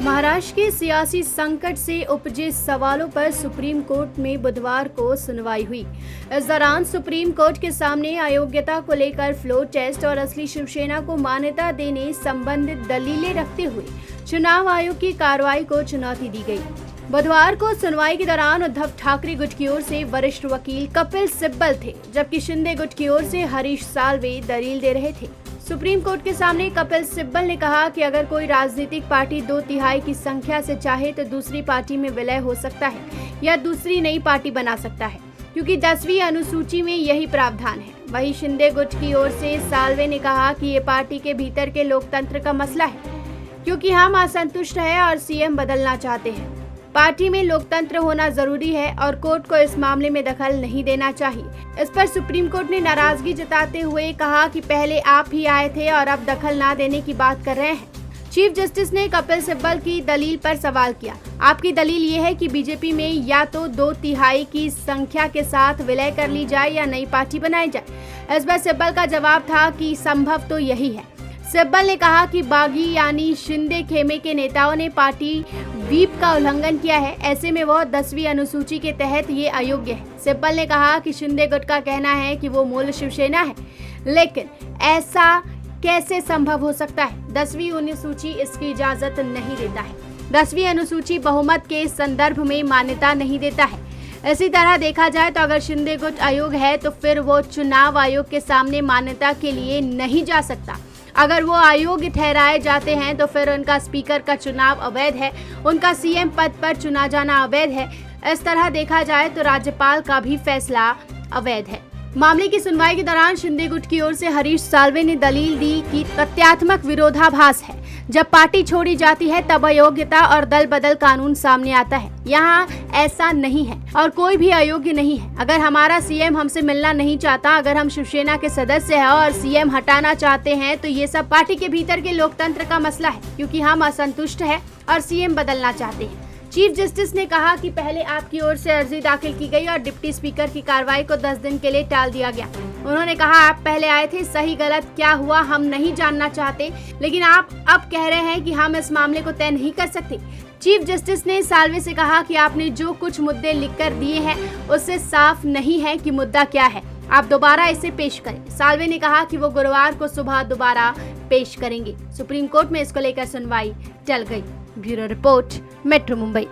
महाराष्ट्र के सियासी संकट से उपजे सवालों पर सुप्रीम कोर्ट में बुधवार को सुनवाई हुई। इस दौरान सुप्रीम कोर्ट के सामने अयोग्यता को लेकर फ्लोर टेस्ट और असली शिवसेना को मान्यता देने संबंधित दलीलें रखते हुए चुनाव आयोग की कार्रवाई को चुनौती दी गई। बुधवार को सुनवाई के दौरान उद्धव ठाकरे गुट की ओर से वरिष्ठ वकील कपिल सिब्बल थे, जबकि शिंदे गुट की ओर से हरीश साल्वे दलील दे रहे थे। सुप्रीम कोर्ट के सामने कपिल सिब्बल ने कहा कि अगर कोई राजनीतिक पार्टी 2/3 की संख्या से चाहे तो दूसरी पार्टी में विलय हो सकता है या दूसरी नई पार्टी बना सकता है, क्योंकि 10वीं अनुसूची में यही प्रावधान है। वहीं शिंदे गुट की ओर से साल्वे ने कहा कि ये पार्टी के भीतर के लोकतंत्र का मसला है, क्योंकि हम असंतुष्ट हैं और सीएम बदलना चाहते हैं। पार्टी में लोकतंत्र होना जरूरी है और कोर्ट को इस मामले में दखल नहीं देना चाहिए। इस पर सुप्रीम कोर्ट ने नाराजगी जताते हुए कहा कि पहले आप ही आए थे और अब दखल ना देने की बात कर रहे हैं। चीफ जस्टिस ने कपिल सिब्बल की दलील पर सवाल किया। आपकी दलील ये है कि बीजेपी में या तो 2/3 की संख्या के साथ विलय कर ली जाए या नई पार्टी बनाई जाए। इस पर सिब्बल का जवाब था कि संभव तो यही है। सिब्बल ने कहा कि बागी यानी शिंदे खेमे के नेताओं ने पार्टी व्हीप का उल्लंघन किया है, ऐसे में वह 10वीं अनुसूची के तहत ये अयोग्य है। सिब्बल ने कहा कि शिंदे गुट का कहना है कि वो मूल शिवसेना है, लेकिन ऐसा कैसे संभव हो सकता है? 10वीं अनुसूची इसकी इजाजत नहीं देता है। 10वीं अनुसूची बहुमत के संदर्भ में मान्यता नहीं देता है। इसी तरह देखा जाए तो अगर शिंदे गुट अयोग्य है तो फिर वो चुनाव आयोग के सामने मान्यता के लिए नहीं जा सकता। अगर वो अयोग्य ठहराए जाते हैं तो फिर उनका स्पीकर का चुनाव अवैध है, उनका सीएम पद पर चुना जाना अवैध है। इस तरह देखा जाए तो राज्यपाल का भी फैसला अवैध है। मामले की सुनवाई के दौरान शिंदे गुट की ओर से हरीश साल्वे ने दलील दी कि तथ्यात्मक विरोधाभास है। जब पार्टी छोड़ी जाती है तब अयोग्यता और दल बदल कानून सामने आता है। यहाँ ऐसा नहीं है और कोई भी अयोग्य नहीं है। अगर हमारा सीएम हमसे मिलना नहीं चाहता, अगर हम शिवसेना के सदस्य हैं और सीएम हटाना चाहते हैं तो ये सब पार्टी के भीतर के लोकतंत्र का मसला है, क्योंकि हम असंतुष्ट हैं और सीएम बदलना चाहते हैं। चीफ जस्टिस ने कहा कि पहले आपकी ओर से अर्जी दाखिल की गई और डिप्टी स्पीकर की कार्रवाई को 10 दिन के लिए टाल दिया गया। उन्होंने कहा आप पहले आए थे, सही गलत क्या हुआ हम नहीं जानना चाहते, लेकिन आप अब कह रहे हैं कि हम इस मामले को तय नहीं कर सकते। चीफ जस्टिस ने साल्वे से कहा कि आपने जो कुछ मुद्दे लिखकर दिए हैं उससे साफ नहीं है कि मुद्दा क्या है, आप दोबारा इसे पेश करें। साल्वे ने कहा कि वो गुरुवार को सुबह दोबारा पेश करेंगे। सुप्रीम कोर्ट में इसको लेकर सुनवाई टल गई। Bureau report, metro Mumbai.